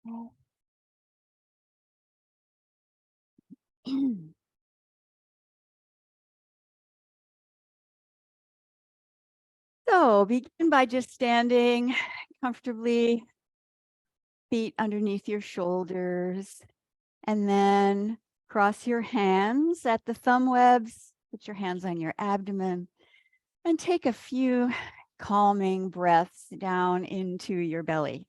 So begin by just standing comfortably, feet underneath your shoulders, and then cross your hands at the thumb webs, put your hands on your abdomen, and take a few calming breaths down into your belly.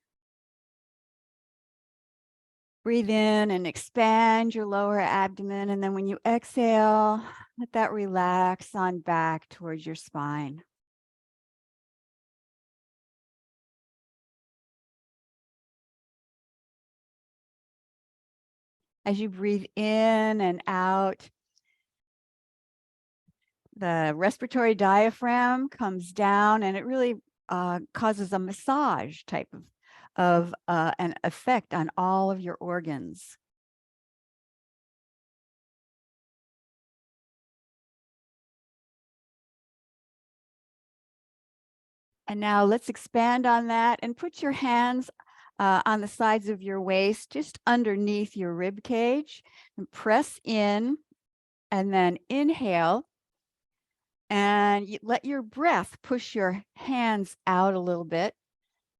Breathe in and expand your lower abdomen, and then when you exhale, let that relax on back towards your spine. As you breathe in and out, the respiratory diaphragm comes down, and it really causes a massage type of an effect on all of your organs. And now let's expand on that and put your hands on the sides of your waist, just underneath your rib cage, and press in, and then inhale. And let your breath push your hands out a little bit.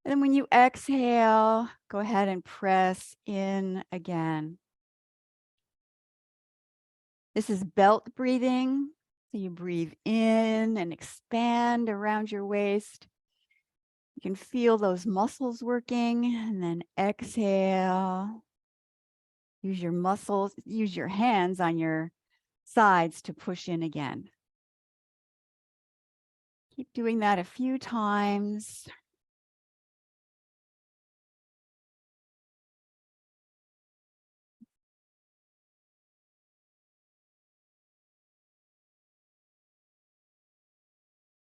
And then when you exhale, go ahead and press in again. This is belt breathing. So you breathe in and expand around your waist. You can feel those muscles working, and then exhale. Use your muscles, use your hands on your sides to push in again. Keep doing that a few times.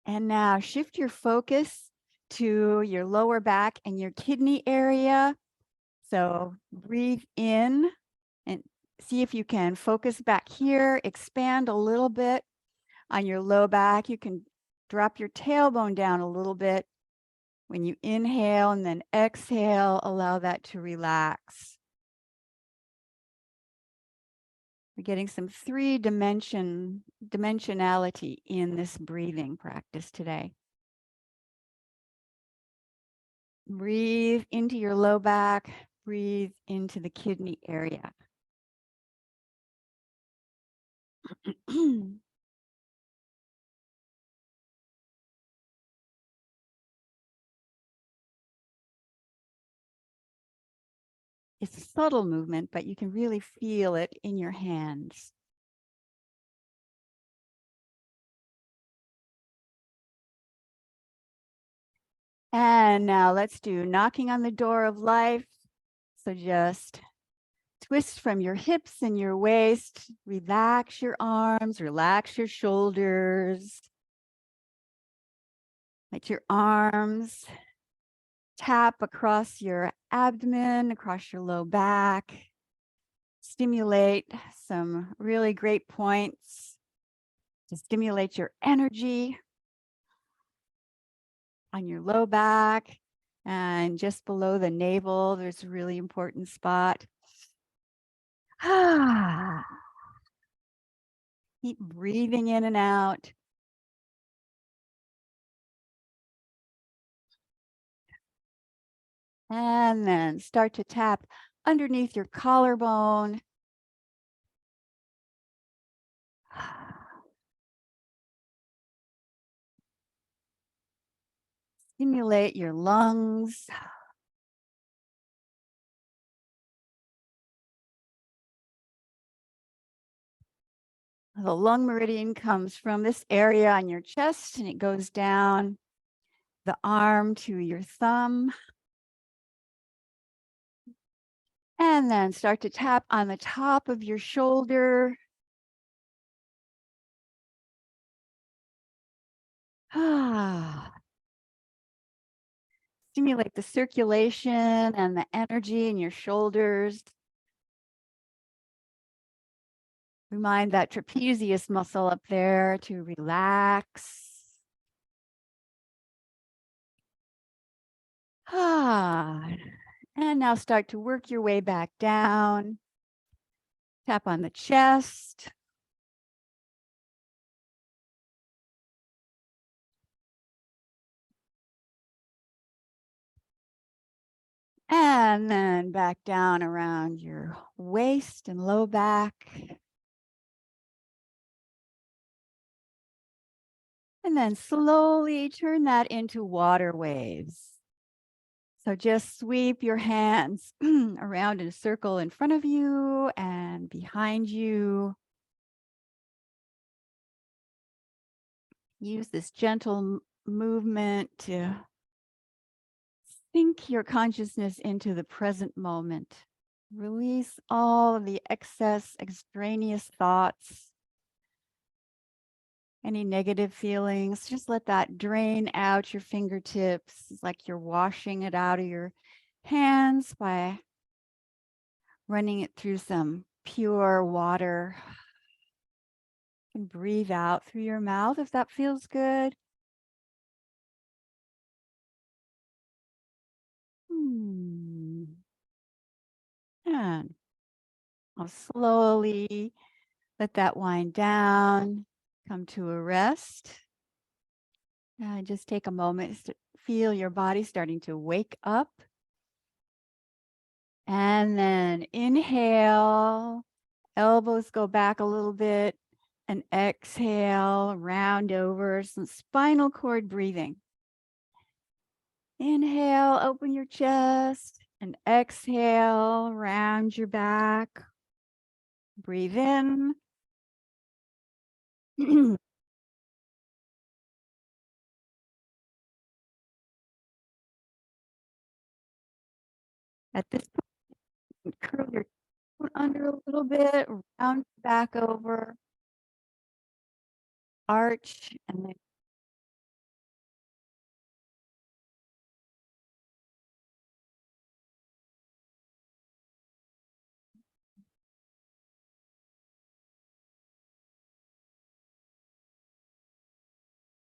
And now shift your focus to your lower back and your kidney area. So breathe in and see if you can focus back here, expand a little bit on your low back. You can drop your tailbone down a little bit when you inhale, and then exhale, allow that to relax. We're getting some dimensionality in this breathing practice today. Breathe into your low back, breathe into the kidney area. It's a subtle movement, but you can really feel it in your hands. And now let's do knocking on the door of life. So just twist from your hips and your waist, relax your arms, relax your shoulders. Let your arms tap across your abdomen, across your low back. Stimulate some really great points to stimulate your energy on your low back, and just below the navel, there's a really important spot. Keep breathing in and out. And then start to tap underneath your collarbone. Stimulate your lungs. The lung meridian comes from this area on your chest, and it goes down the arm to your thumb. And then start to tap on the top of your shoulder. Stimulate the circulation and the energy in your shoulders. Remind that trapezius muscle up there to relax. And now start to work your way back down. Tap on the chest. And then back down around your waist and low back. And then slowly turn that into water waves. So just sweep your hands around in a circle in front of you and behind you. Use this gentle movement to sink your consciousness into the present moment. Release all of the excess, extraneous thoughts, any negative feelings. Just let that drain out your fingertips. It's like you're washing it out of your hands by running it through some pure water. And breathe out through your mouth if that feels good. And I'll slowly let that wind down, come to a rest. And just take a moment to feel your body starting to wake up. And then inhale, elbows go back a little bit, and exhale, round over, some spinal cord breathing. Inhale, open your chest, and exhale, round your back. Breathe in. At this point, curl your foot under a little bit, round back over, arch, and then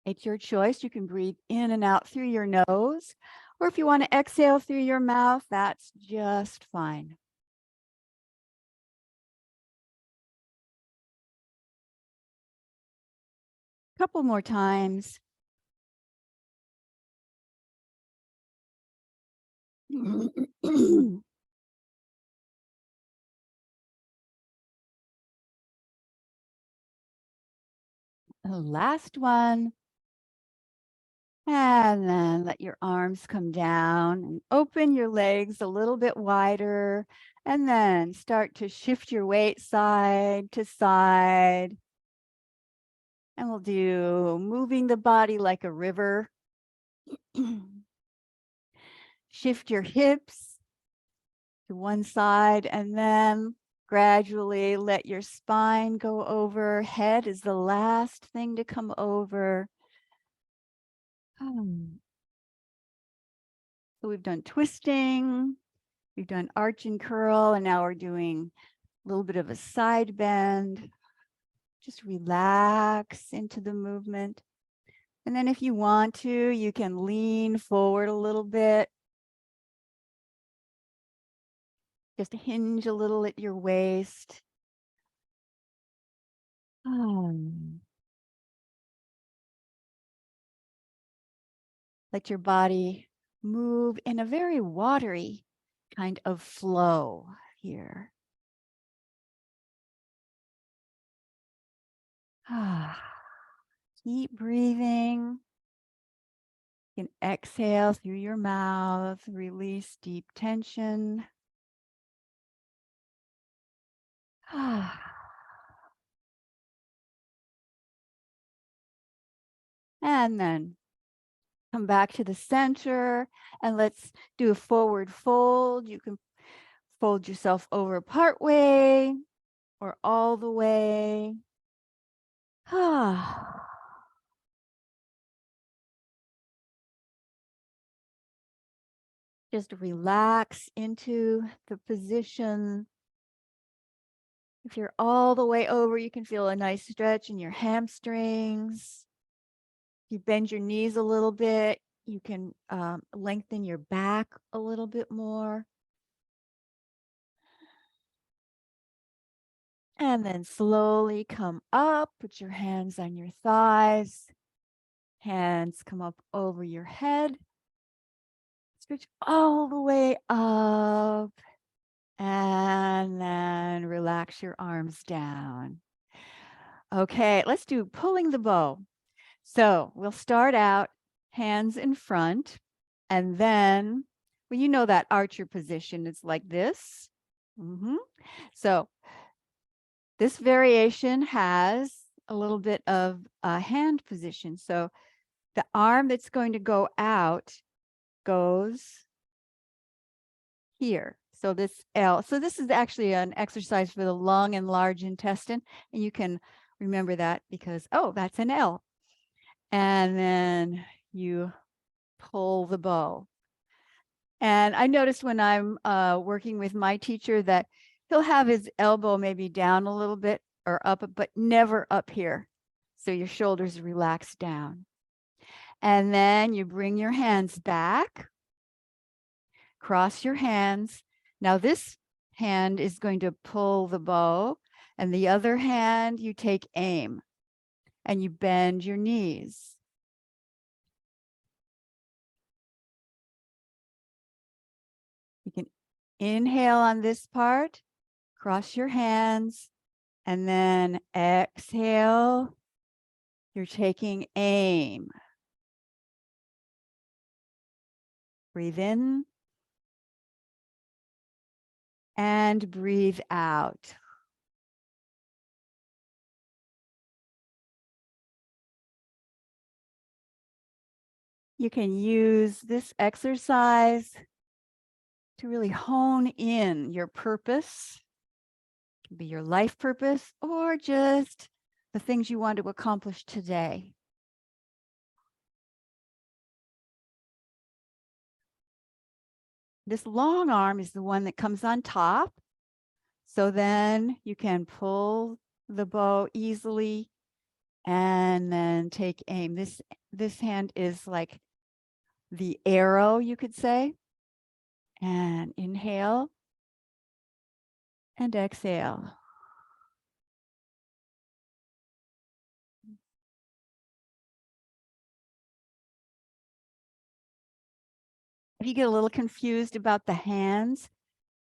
it's your choice. You can breathe in and out through your nose, or if you want to exhale through your mouth, that's just fine. Couple more times. The last one. And then let your arms come down and open your legs a little bit wider. And then start to shift your weight side to side. And we'll do moving the body like a river. Shift your hips to one side and then gradually let your spine go over. Head is the last thing to come over. So we've done twisting, we've done arch and curl, and now we're doing a little bit of a side bend. Just relax into the movement. And then if you want to, you can lean forward a little bit. Just hinge a little at your waist. Let your body move in a very watery kind of flow here. Keep breathing. You can exhale through your mouth, release deep tension. And then come back to the center and let's do a forward fold. You can fold yourself over part way or all the way. Just relax into the position. If you're all the way over, you can feel a nice stretch in your hamstrings. If you bend your knees a little bit, you can lengthen your back a little bit more. And then slowly come up, put your hands on your thighs, hands come up over your head, stretch all the way up, and then relax your arms down. Okay, let's do pulling the bow. So we'll start out hands in front, and then, well, you know that archer position is like this. So this variation has a little bit of a hand position. So the arm that's going to go out goes here. So this L. So this is actually an exercise for the lung and large intestine. And you can remember that because, oh, that's an L. And then you pull the bow. And I noticed when I'm working with my teacher that he'll have his elbow maybe down a little bit or up, but never up here. So your shoulders relax down. And then you bring your hands back, cross your hands. Now this hand is going to pull the bow, and the other hand you take aim and you bend your knees. You can inhale on this part, cross your hands, and then exhale. You're taking aim. Breathe in and breathe out. You can use this exercise to really hone in your purpose. It can be your life purpose or just the things you want to accomplish today. This long arm is the one that comes on top. So then you can pull the bow easily and then take aim. This hand is like the arrow, you could say. And inhale and exhale. If you get a little confused about the hands,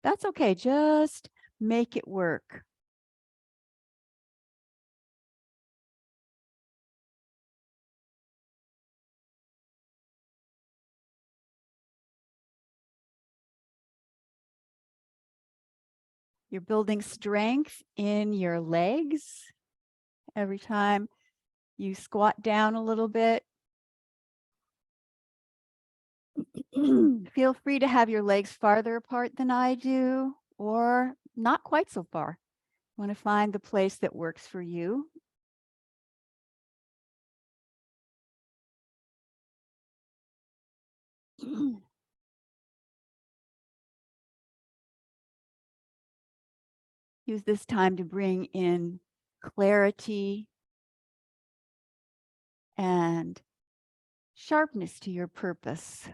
that's okay. Just make it work. You're building strength in your legs. Every time you squat down a little bit, feel free to have your legs farther apart than I do, or not quite so far. You want to find the place that works for you. Use this time to bring in clarity and sharpness to your purpose.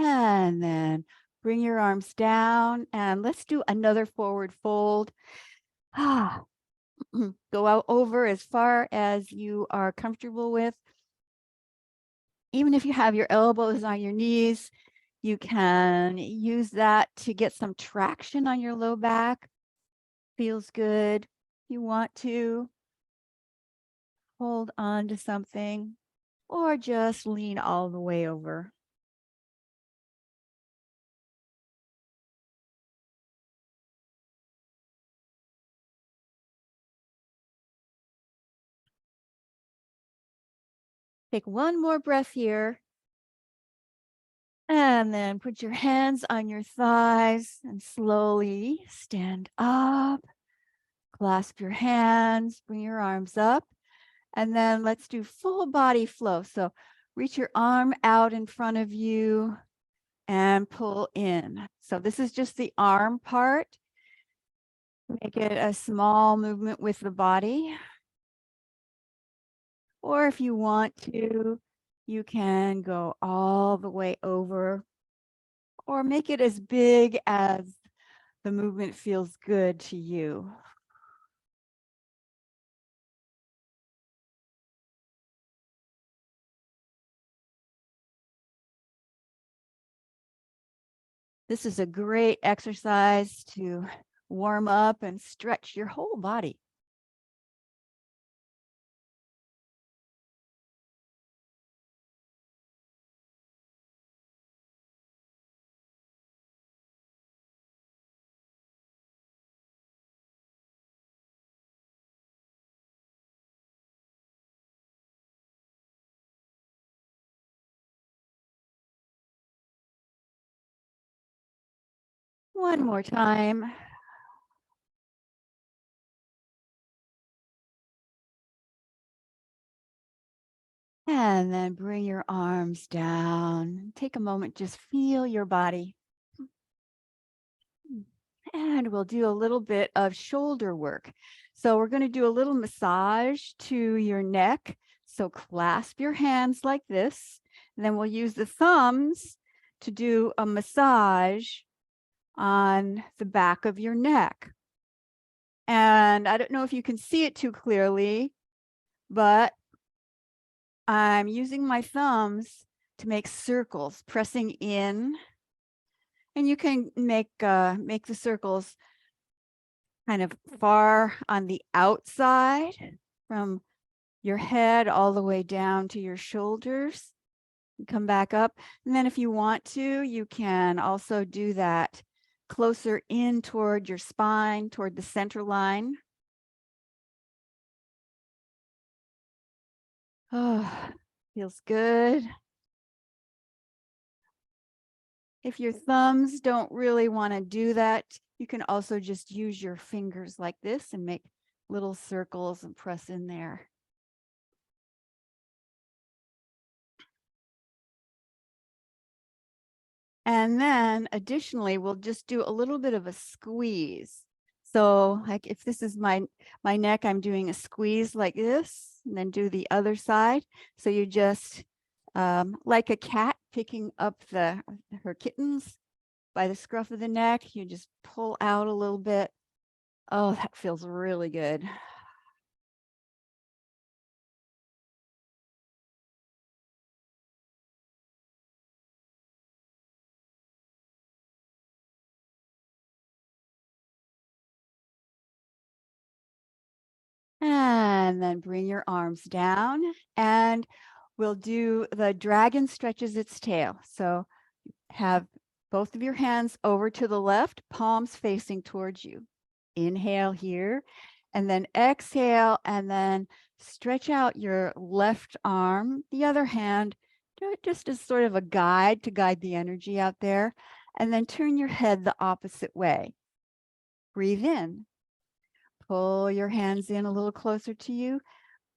And then bring your arms down and let's do another forward fold. Go out over as far as you are comfortable with. Even if you have your elbows on your knees, you can use that to get some traction on your low back. Feels good. You want to hold on to something or just lean all the way over. Take one more breath here. And then put your hands on your thighs and slowly stand up. Clasp your hands, bring your arms up. And then let's do full body flow. So reach your arm out in front of you and pull in. So this is just the arm part. Make it a small movement with the body. Or if you want to, you can go all the way over or make it as big as the movement feels good to you. This is a great exercise to warm up and stretch your whole body. One more time. And then bring your arms down. Take a moment, just feel your body. And we'll do a little bit of shoulder work. So we're going to do a little massage to your neck. So clasp your hands like this. And then we'll use the thumbs to do a massage on the back of your neck. And I don't know if you can see it too clearly, but I'm using my thumbs to make circles, pressing in. And you can make the circles kind of far on the outside from your head all the way down to your shoulders. Come back up. And then if you want to, you can also do that closer in toward your spine, toward the center line. Oh, feels good. If your thumbs don't really want to do that, you can also just use your fingers like this and make little circles and press in there. And then additionally, we'll just do a little bit of a squeeze. So like if this is my neck, I'm doing a squeeze like this, and then do the other side. So you just, like a cat picking up her kittens by the scruff of the neck, you just pull out a little bit. Oh, that feels really good. And then bring your arms down and we'll do the dragon stretches its tail. So have both of your hands over to the left, palms facing towards you. Inhale here, and then exhale, and then stretch out your left arm, the other hand, do it just as sort of a guide to guide the energy out there, and then turn your head the opposite way. Breathe in. Pull your hands in a little closer to you.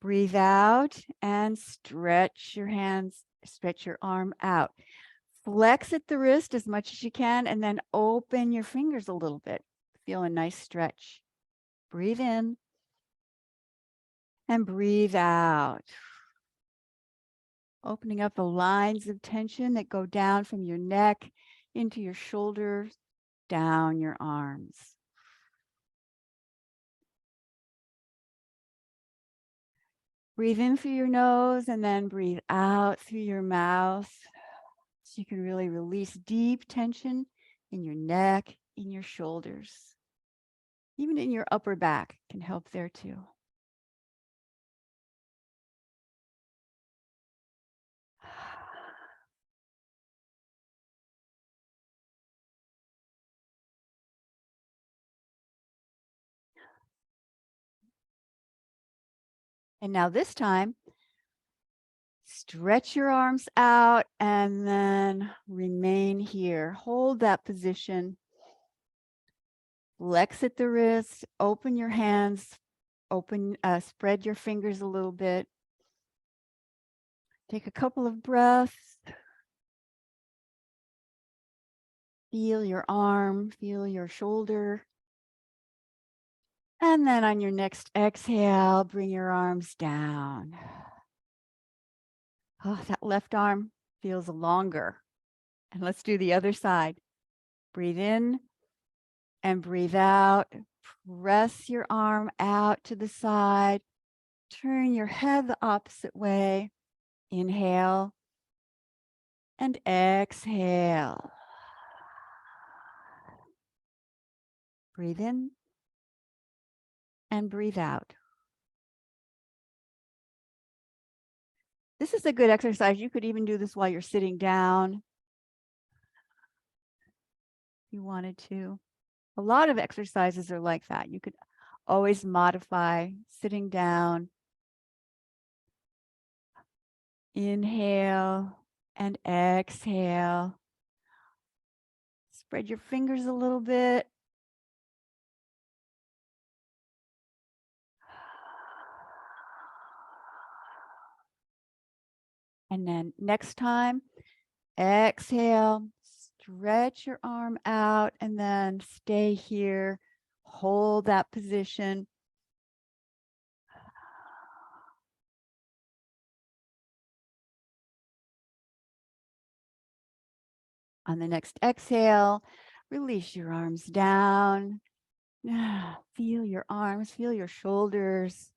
Breathe out and stretch your hands, stretch your arm out. Flex at the wrist as much as you can and then open your fingers a little bit. Feel a nice stretch. Breathe in and breathe out. Opening up the lines of tension that go down from your neck into your shoulders, down your arms. Breathe in through your nose and then breathe out through your mouth. So you can really release deep tension in your neck, in your shoulders. Even in your upper back can help there too. And now this time, Stretch your arms out and then remain here. Hold that position. Flex at the wrist, open your hands, spread your fingers a little bit. Take a couple of breaths. Feel your arm, feel your shoulder. And then on your next exhale, bring your arms down. Oh, that left arm feels longer. And let's do the other side. Breathe in and breathe out. Press your arm out to the side. Turn your head the opposite way. Inhale and exhale. Breathe in and breathe out. This is a good exercise. You could even do this while you're sitting down if you wanted to. A lot of exercises are like that. You could always modify sitting down. Inhale and exhale. Spread your fingers a little bit. And then next time, exhale, stretch your arm out and then stay here. Hold that position. On the next exhale, release your arms down. Feel your arms, feel your shoulders,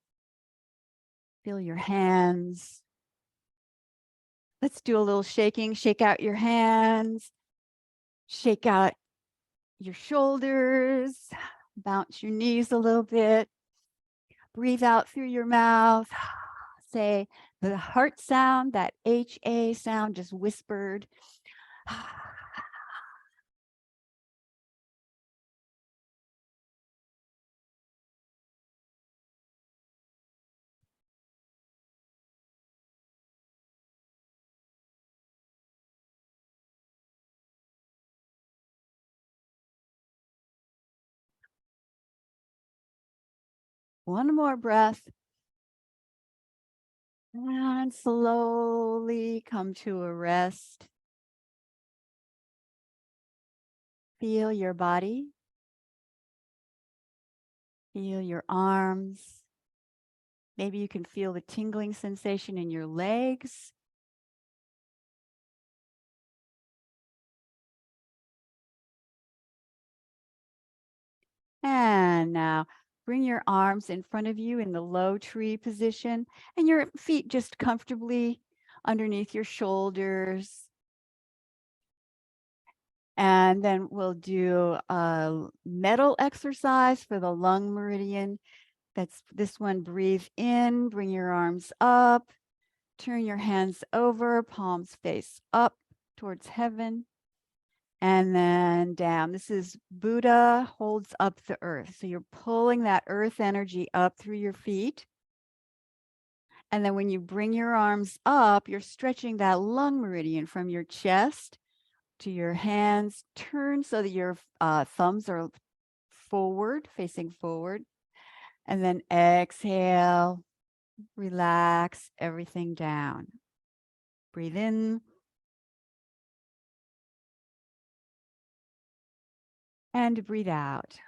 feel your hands. Let's do a little shaking. Shake out your hands, shake out your shoulders, bounce your knees a little bit. Breathe out through your mouth. Say the heart sound, that HA sound, just whispered. One more breath. And slowly come to a rest. Feel your body. Feel your arms. Maybe you can feel the tingling sensation in your legs. And now bring your arms in front of you in the low tree position and your feet just comfortably underneath your shoulders. And then we'll do a metal exercise for the lung meridian. That's this one. Breathe in, bring your arms up, turn your hands over, palms face up towards heaven, and then down. This is Buddha holds up the earth. So you're pulling that earth energy up through your feet. And then when you bring your arms up, you're stretching that lung meridian from your chest to your hands. Turn so that your thumbs are forward, facing forward. And then exhale, relax everything down. Breathe in. And breathe out.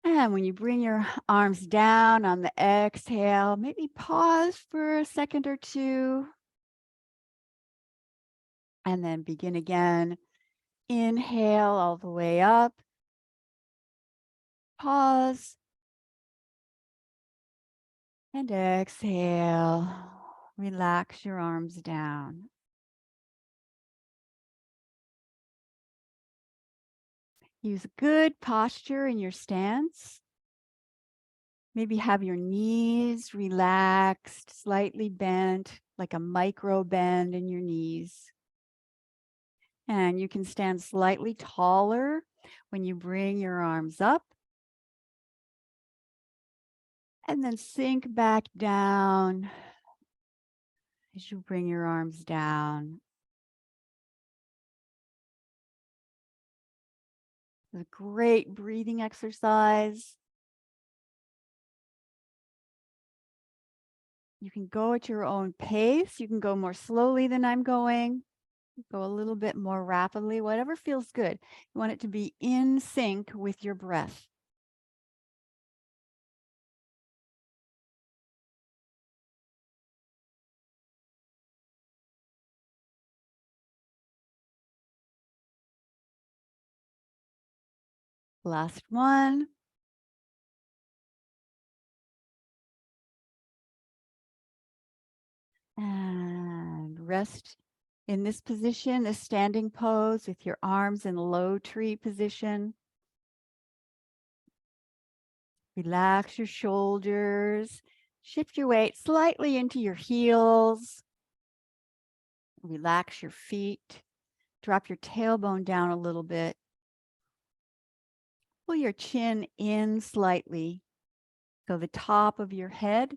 And when you bring your arms down on the exhale, maybe pause for a second or two. And then begin again. Inhale all the way up. Pause. And exhale. Relax your arms down. Use good posture in your stance. Maybe have your knees relaxed, slightly bent, like a micro bend in your knees. And you can stand slightly taller when you bring your arms up. And then sink back down as you bring your arms down. It's a great breathing exercise. You can go at your own pace. You can go more slowly than I'm going. Go a little bit more rapidly, whatever feels good. You want it to be in sync with your breath. Last one. And rest in this position, this standing pose with your arms in low tree position. Relax your shoulders. Shift your weight slightly into your heels. Relax your feet. Drop your tailbone down a little bit. Pull your chin in slightly so the top of your head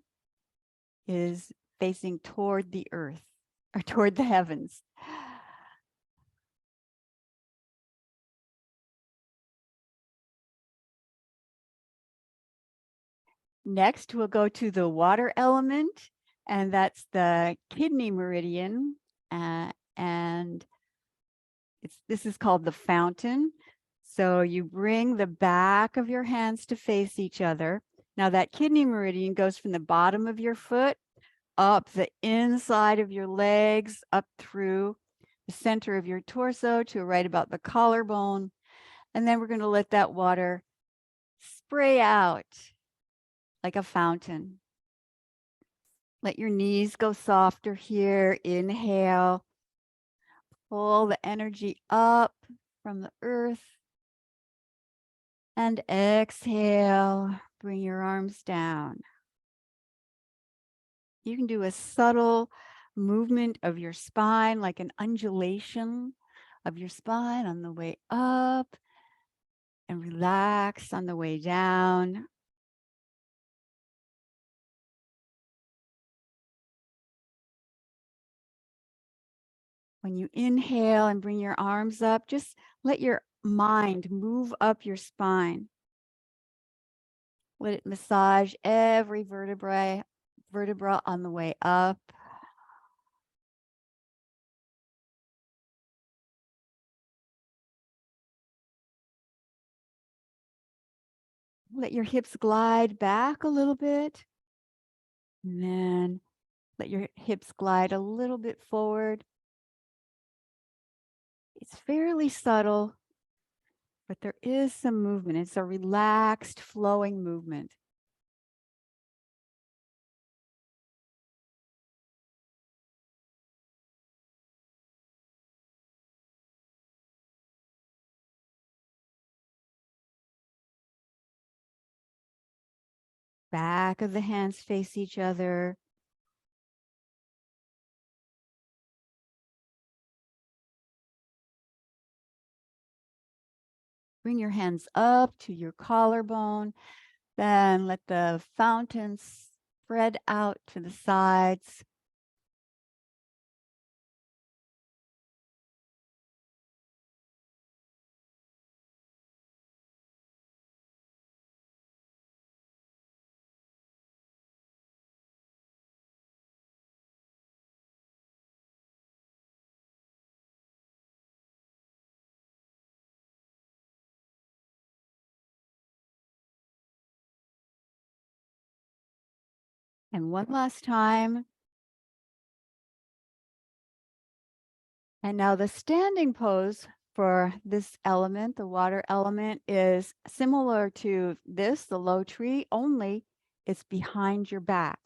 is facing toward the earth or toward the heavens. Next, we'll go to the water element, and that's the kidney meridian. And this is called the fountain. So you bring the back of your hands to face each other. Now that kidney meridian goes from the bottom of your foot up the inside of your legs, up through the center of your torso to right about the collarbone. And then we're going to let that water spray out like a fountain. Let your knees go softer here. Inhale. Pull the energy up from the earth. And exhale. Bring your arms down. You can do a subtle movement of your spine, like an undulation of your spine on the way up, and relax on the way down. When you inhale and bring your arms up, just let your mind move up your spine. Let it massage every vertebra on the way up. Let your hips glide back a little bit. And then let your hips glide a little bit forward. It's fairly subtle, but there is some movement. It's a relaxed, flowing movement. Back of the hands face each other. Bring your hands up to your collarbone. Then let the fountain spread out to the sides. And one last time. And now the standing pose for this element, the water element, is similar to this, the low tree, only it's behind your back.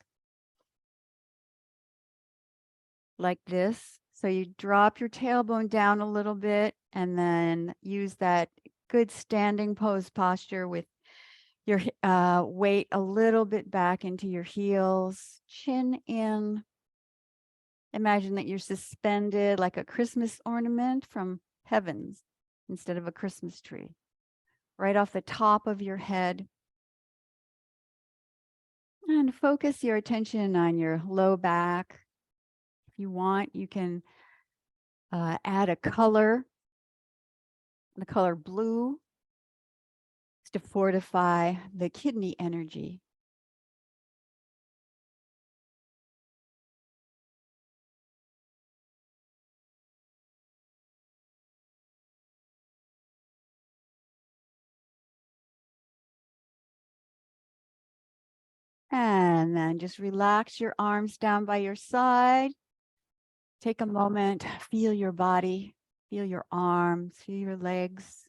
Like this. So you drop your tailbone down a little bit and then use that good standing pose posture with your weight a little bit back into your heels, chin in. Imagine that you're suspended like a Christmas ornament from heavens instead of a Christmas tree. Right off the top of your head. And focus your attention on your low back. If you want, you can add a color, the color blue, to fortify the kidney energy. And then just relax your arms down by your side. Take a moment, feel your body, feel your arms, feel your legs.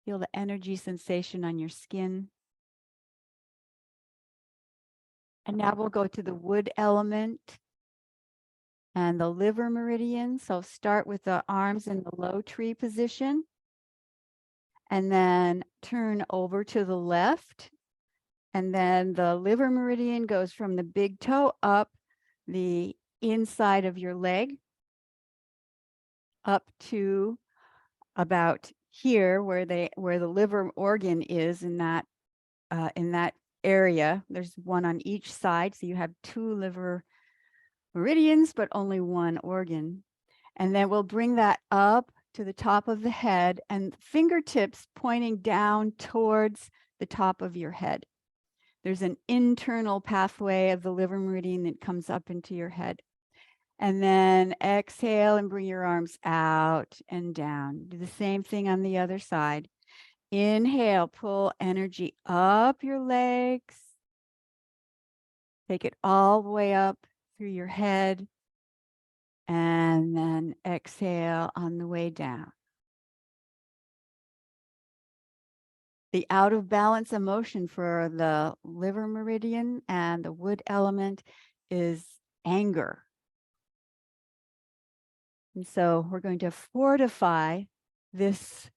Feel the energy sensation on your skin. And now we'll go to the wood element and the liver meridian. So start with the arms in the low tree position. And then turn over to the left. And then the liver meridian goes from the big toe up the inside of your leg up to about here where the liver organ is in that area. There's one on each side, so you have 2 liver meridians, but only 1 organ. And then we'll bring that up to the top of the head and fingertips pointing down towards the top of your head. There's an internal pathway of the liver meridian that comes up into your head. And then exhale and bring your arms out and down. Do the same thing on the other side. Inhale, pull energy up your legs. Take it all the way up through your head. And then exhale on the way down. The out of balance emotion for the liver meridian and the wood element is anger. And so we're going to fortify this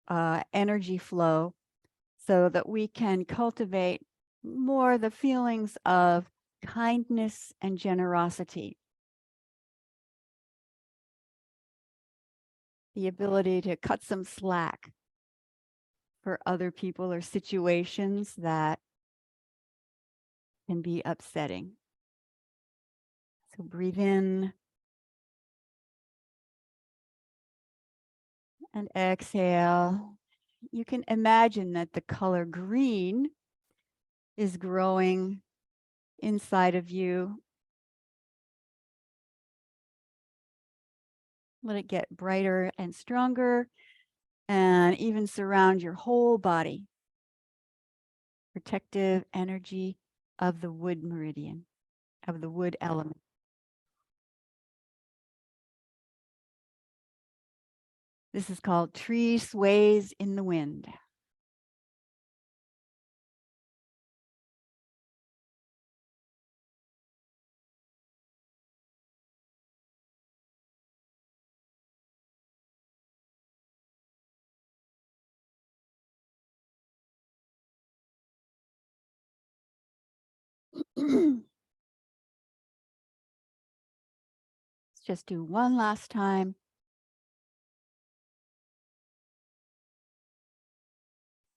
energy flow so that we can cultivate more the feelings of kindness and generosity. The ability to cut some slack for other people or situations that can be upsetting. So breathe in and exhale. You can imagine that the color green is growing inside of you. Let it get brighter and stronger and even surround your whole body. Protective energy of the wood meridian, of the wood element. This is called Tree Sways in the Wind. Let's just do one last time.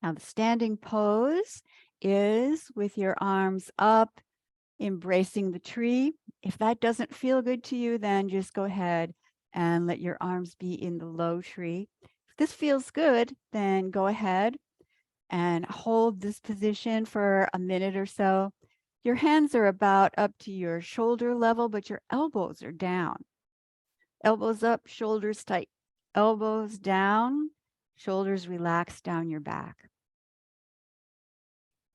Now the standing pose is with your arms up, embracing the tree. If that doesn't feel good to you, then just go ahead and let your arms be in the low tree. If this feels good, then go ahead and hold this position for a minute or so. Your hands are about up to your shoulder level, but your elbows are down. Elbows up, shoulders tight. Elbows down, shoulders relaxed down your back.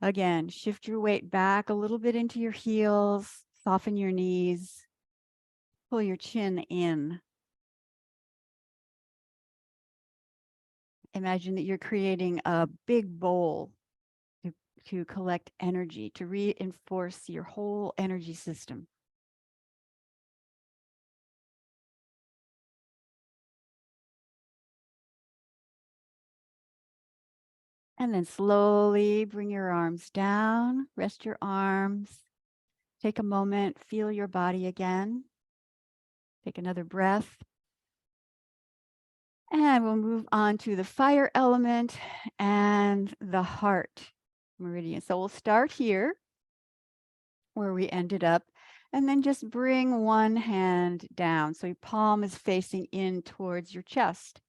Again, shift your weight back a little bit into your heels, soften your knees, pull your chin in. Imagine that you're creating a big bowl to collect energy, to reinforce your whole energy system. And then slowly bring your arms down, rest your arms. Take a moment, feel your body again. Take another breath. And we'll move on to the fire element and the heart meridian. So we'll start here where we ended up, and then just bring one hand down. So your palm is facing in towards your chest.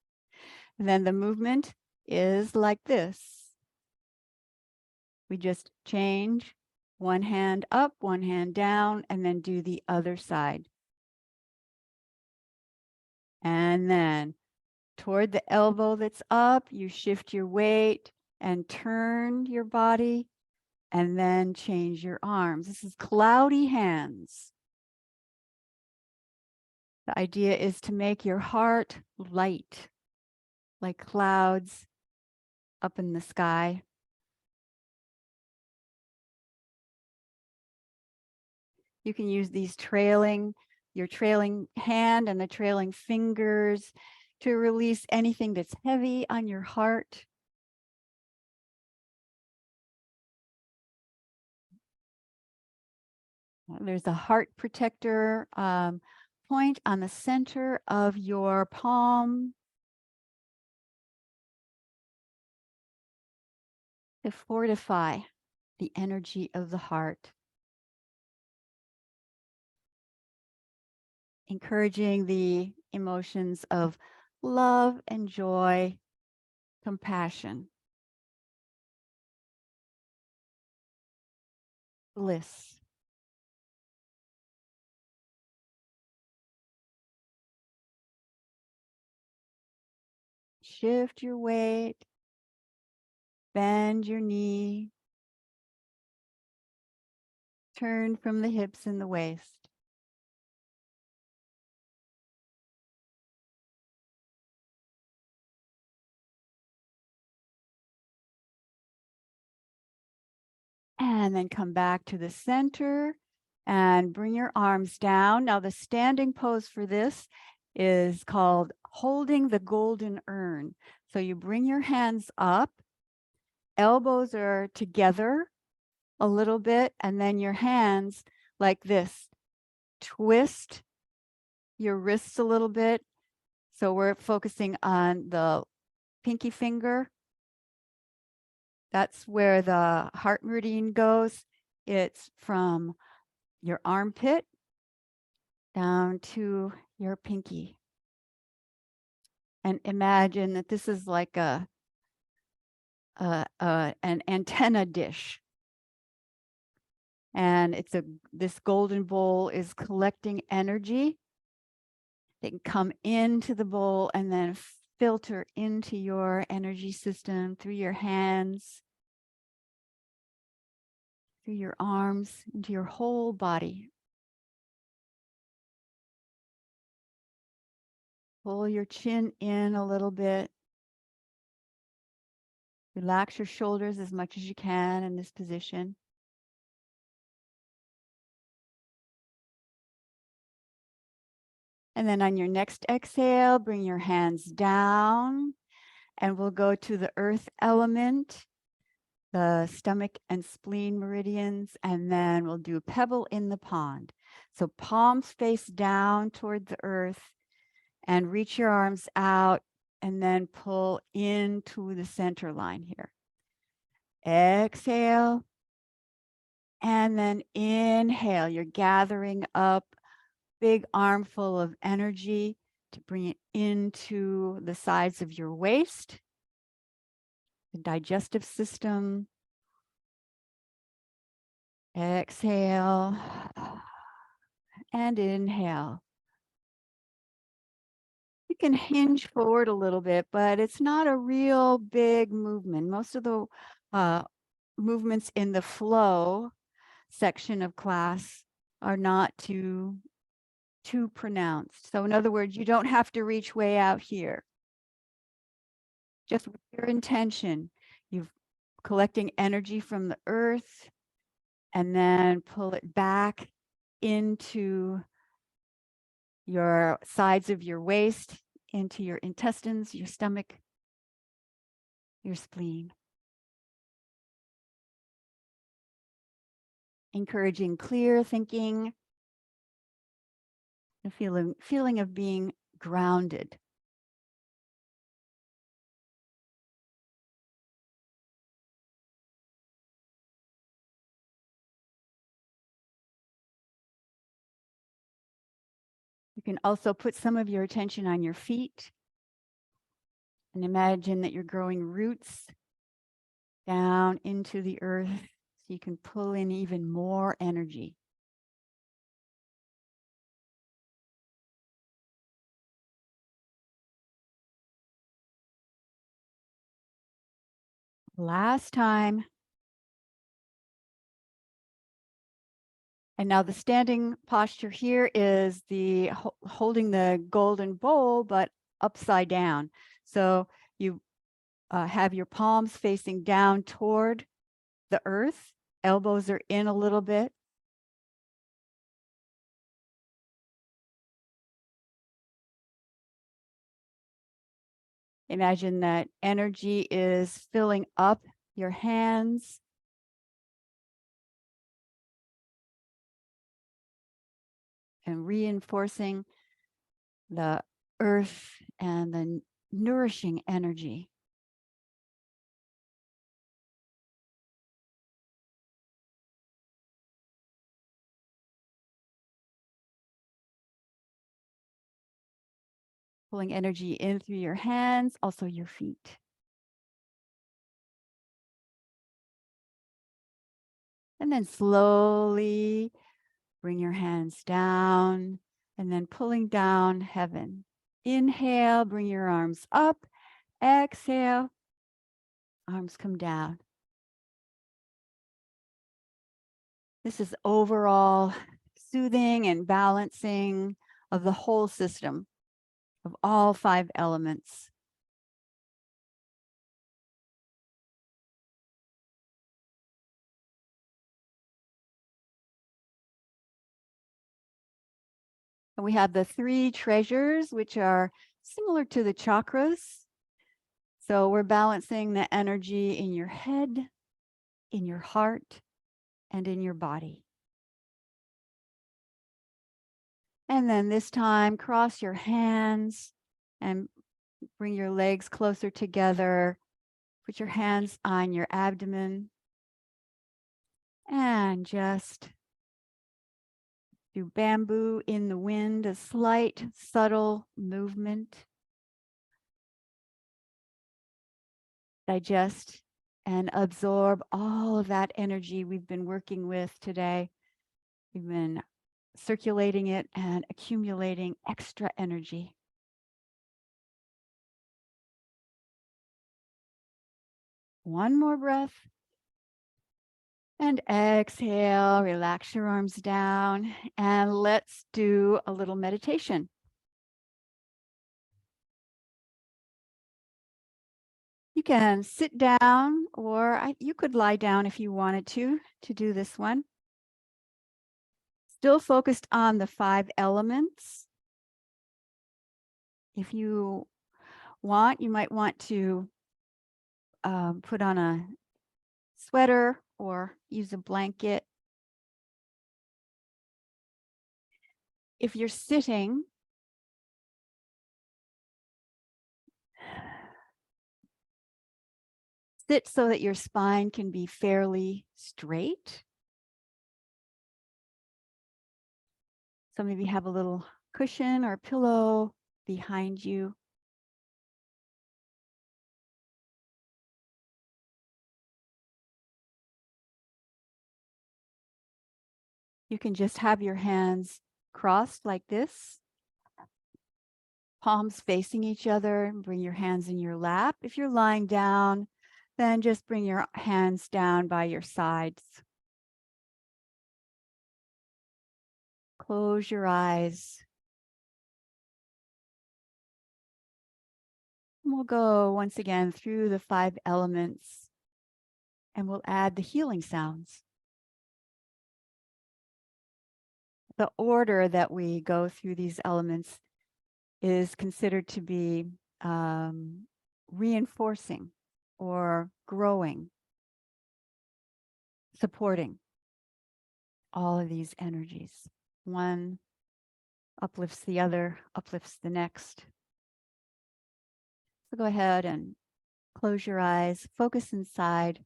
And then the movement is like this. We just change one hand up, one hand down, and then do the other side. And then toward the elbow that's up, you shift your weight and turn your body, and then change your arms. This is cloudy hands. The idea is to make your heart light, like clouds up in the sky. You can use these your trailing hand and the trailing fingers to release anything that's heavy on your heart. There's a heart protector point on the center of your palm to fortify the energy of the heart, encouraging the emotions of love and joy, compassion, bliss. Shift your weight, bend your knee, turn from the hips and the waist. And then come back to the center and bring your arms down. Now the standing pose for this is called holding the golden urn. So you bring your hands up, elbows are together a little bit, and then your hands like this. Twist your wrists a little bit. So we're focusing on the pinky finger. That's where the heart meridian goes. It's from your armpit down to your pinky. And imagine that this is like an antenna dish. And this golden bowl is collecting energy. They can come into the bowl and then filter into your energy system through your hands, through your arms, into your whole body. Pull your chin in a little bit. Relax your shoulders as much as you can in this position. And then on your next exhale, bring your hands down, and we'll go to the earth element, the stomach and spleen meridians, and then we'll do a pebble in the pond. So palms face down toward the earth, and reach your arms out, and then pull into the center line here. Exhale, and then inhale. You're gathering up big armful of energy to bring it into the sides of your waist, the digestive system. Exhale and inhale. You can hinge forward a little bit, but it's not a real big movement. Most of the movements in the flow section of class are not too pronounced. So in other words, you don't have to reach way out here. Just with your intention, you're collecting energy from the earth and then pull it back into your sides of your waist, into your intestines, your stomach, your spleen. Encouraging clear thinking, a feeling of being grounded. You can also put some of your attention on your feet and imagine that you're growing roots down into the earth so you can pull in even more energy. Last time. And now the standing posture here is the holding the golden bowl, but upside down. So you have your palms facing down toward the earth. Elbows are in a little bit. Imagine that energy is filling up your hands. And reinforcing the earth and the nourishing energy. Pulling energy in through your hands, also your feet. And then slowly bring your hands down and then pulling down heaven. Inhale, bring your arms up. Exhale, arms come down. This is overall soothing and balancing of the whole system of all 5 elements. And we have the 3 treasures, which are similar to the chakras. So we're balancing the energy in your head, in your heart, and in your body. And then this time, cross your hands and bring your legs closer together. Put your hands on your abdomen and just do bamboo in the wind, a slight, subtle movement. Digest and absorb all of that energy we've been working with today. We've been circulating it and accumulating extra energy. One more breath. And exhale, relax your arms down, and let's do a little meditation. You can sit down, or you could lie down if you wanted to do this one. Still focused on the 5 elements. If you want, you might want to put on a sweater or use a blanket. If you're sitting, sit so that your spine can be fairly straight. So maybe have a little cushion or pillow behind you. You can just have your hands crossed like this, palms facing each other. Bring your hands in your lap. If you're lying down, then just bring your hands down by your sides. Close your eyes. And we'll go once again through the 5 elements, and we'll add the healing sounds. The order that we go through these elements is considered to be reinforcing or growing, supporting all of these energies. One uplifts the other, uplifts the next. So go ahead and close your eyes, focus inside,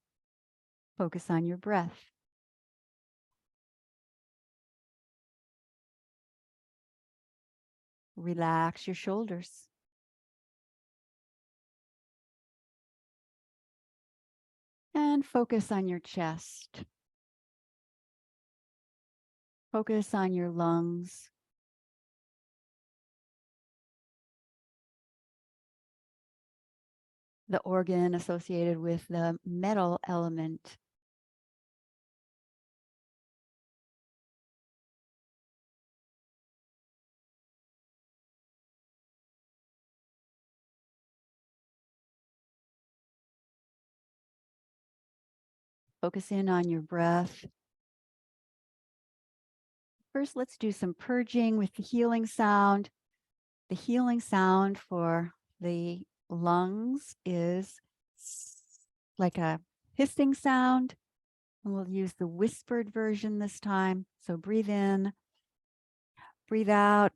focus on your breath. Relax your shoulders. And focus on your chest. Focus on your lungs. The organ associated with the metal element. Focus in on your breath. First, let's do some purging with the healing sound. The healing sound for the lungs is like a hissing sound. And we'll use the whispered version this time. So breathe in, breathe out.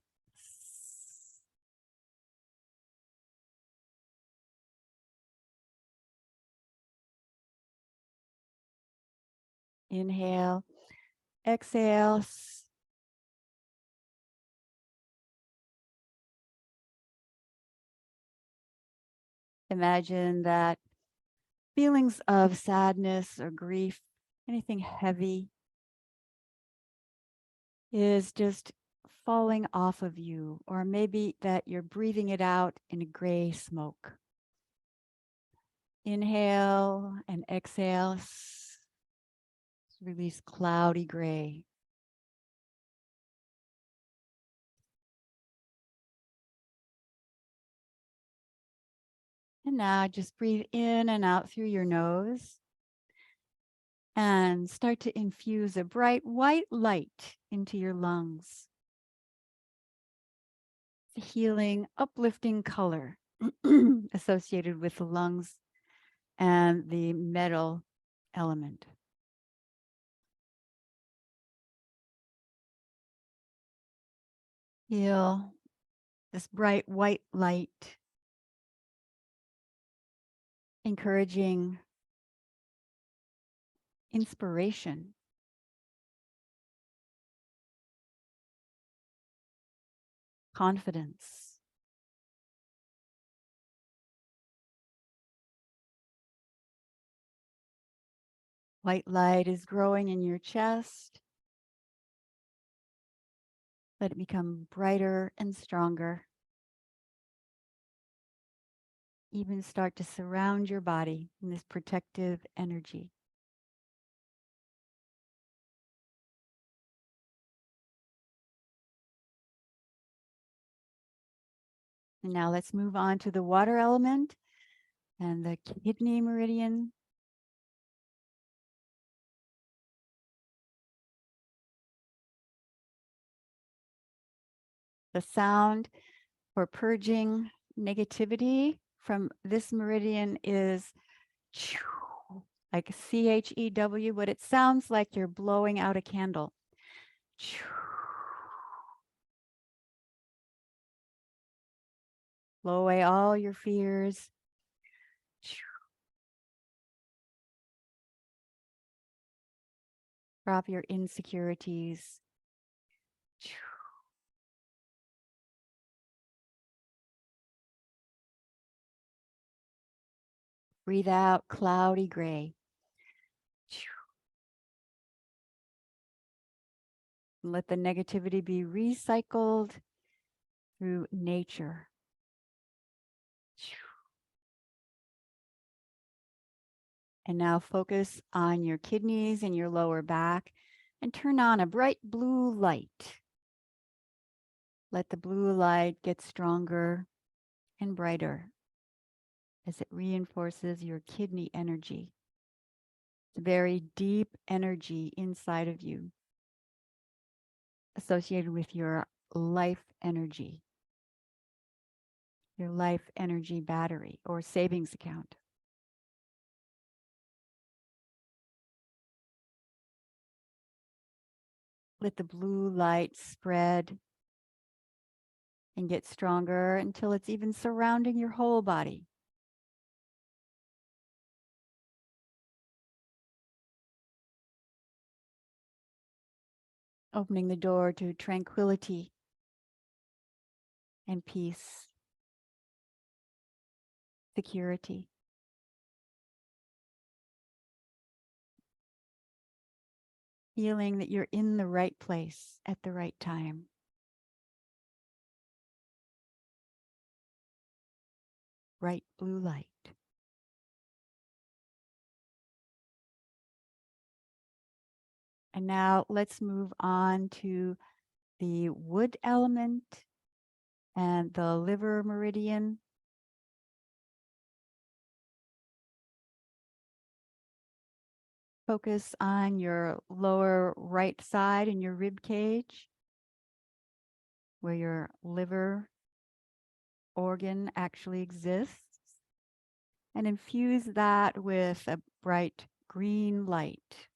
Inhale, exhale. Imagine that feelings of sadness or grief, anything heavy, is just falling off of you, or maybe that you're breathing it out in a gray smoke. Inhale and exhale. Release cloudy gray. And now just breathe in and out through your nose and start to infuse a bright white light into your lungs. The healing, uplifting color associated with the lungs and the metal element. Feel this bright white light encouraging inspiration, confidence. White light is growing in your chest. Let it become brighter and stronger. Even start to surround your body in this protective energy. And now let's move on to the water element and the kidney meridian. The sound for purging negativity from this meridian is like CHEW, but it sounds like you're blowing out a candle. Blow away all your fears. Drop your insecurities. Breathe out cloudy gray. And let the negativity be recycled through nature. And now focus on your kidneys and your lower back and turn on a bright blue light. Let the blue light get stronger and brighter as it reinforces your kidney energy. It's very deep energy inside of you, associated with your life energy battery or savings account. Let the blue light spread and get stronger until it's even surrounding your whole body. Opening the door to tranquility and peace, security. Feeling that you're in the right place at the right time. Bright blue light. And now let's move on to the wood element and the liver meridian. Focus on your lower right side in your rib cage, where your liver organ actually exists, and infuse that with a bright green light.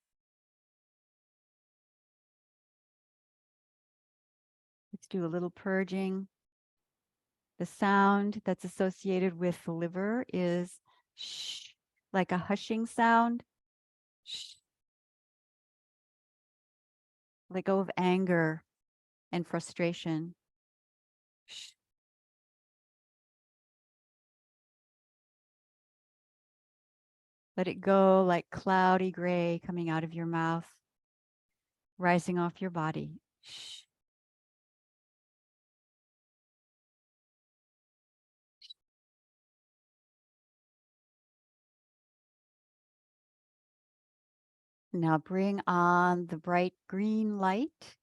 Let's do a little purging. The sound that's associated with the liver is shh, like a hushing sound. Shh. Let go of anger and frustration. Shh. Let it go like cloudy gray coming out of your mouth, rising off your body. Shh. Now bring on the bright green light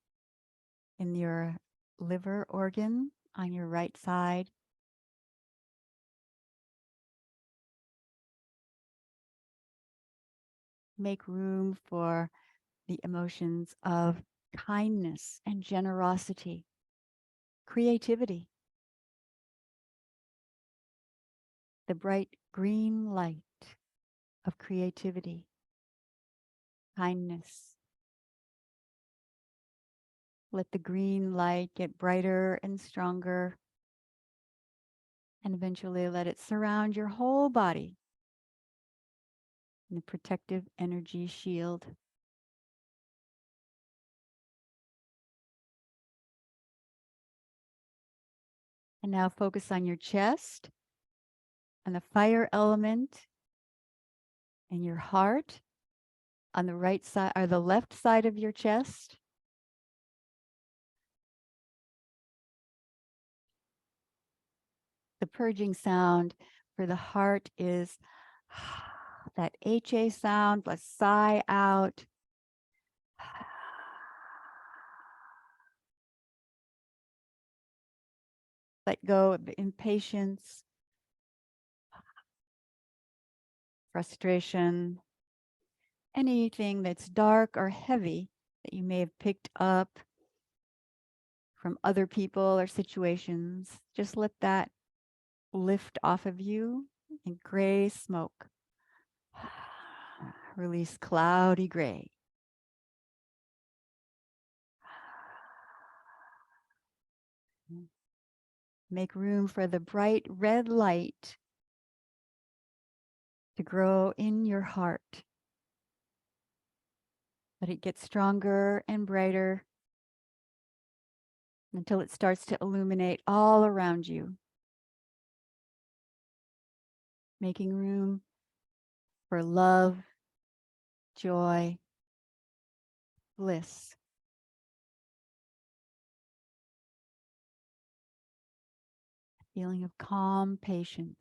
in your liver organ on your right side. Make room for the emotions of kindness and generosity, creativity. The bright green light of creativity, kindness. Let the green light get brighter and stronger, and eventually let it surround your whole body in the protective energy shield. And now focus on your chest and the fire element and your heart on the right side or the left side of your chest. The purging sound for the heart is that HA sound. Let's sigh out. Let go of impatience, frustration, anything that's dark or heavy that you may have picked up from other people or situations. Just let that lift off of you in gray smoke. Release cloudy gray. Make room for the bright red light to grow in your heart. Let it get stronger and brighter until it starts to illuminate all around you. Making room for love, joy, bliss. Feeling of calm patience.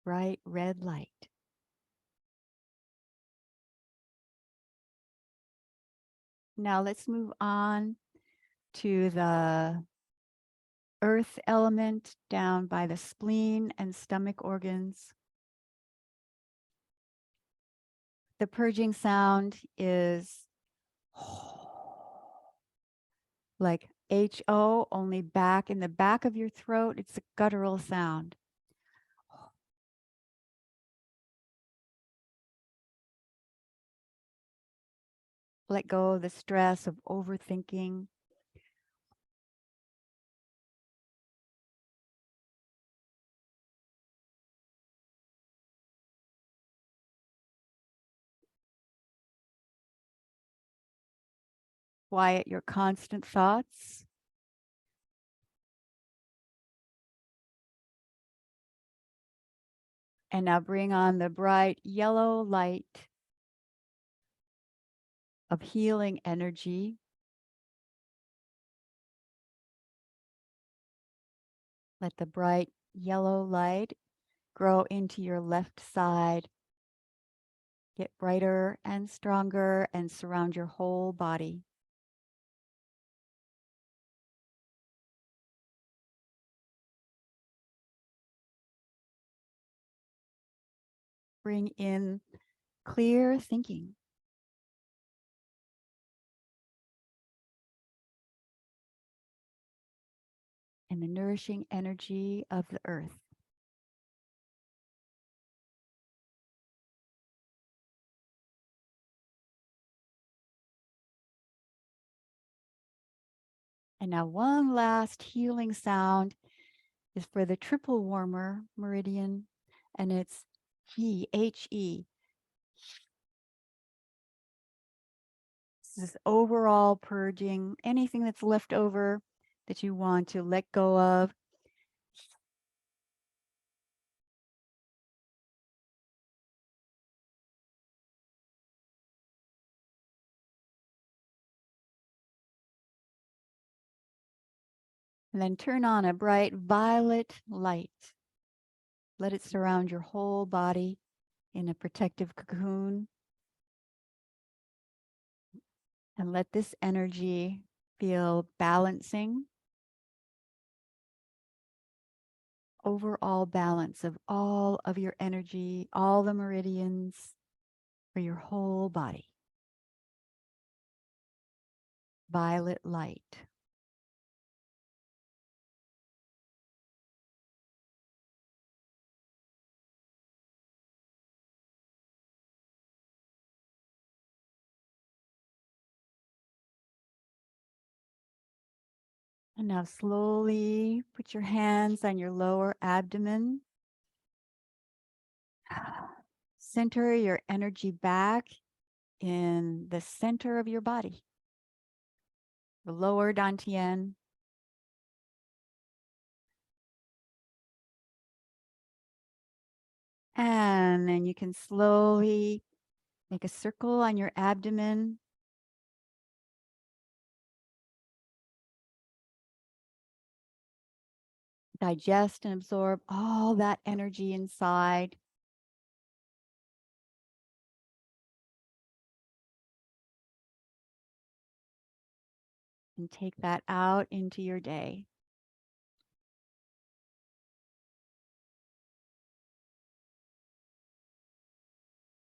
Bright red light. Now let's move on to the earth element down by the spleen and stomach organs. The purging sound is like HO, only back in the back of your throat. It's a guttural sound. Let go of the stress of overthinking. quiet your constant thoughts. And now bring on the bright yellow light of healing energy. Let the bright yellow light grow into your left side, get brighter and stronger, and surround your whole body. Bring in clear thinking and the nourishing energy of the earth. And now one last healing sound is for the triple warmer meridian, and it's He, H-E. This is overall purging anything that's left over that you want to let go of. And then turn on a bright violet light. Let it surround your whole body in a protective cocoon. And let this energy feel balancing, overall balance of all of your energy, all the meridians for your whole body. Violet light. And now slowly put your hands on your lower abdomen. Center your energy back in the center of your body, the lower dantian. And then you can slowly make a circle on your abdomen. Digest and absorb all that energy inside. And take that out into your day.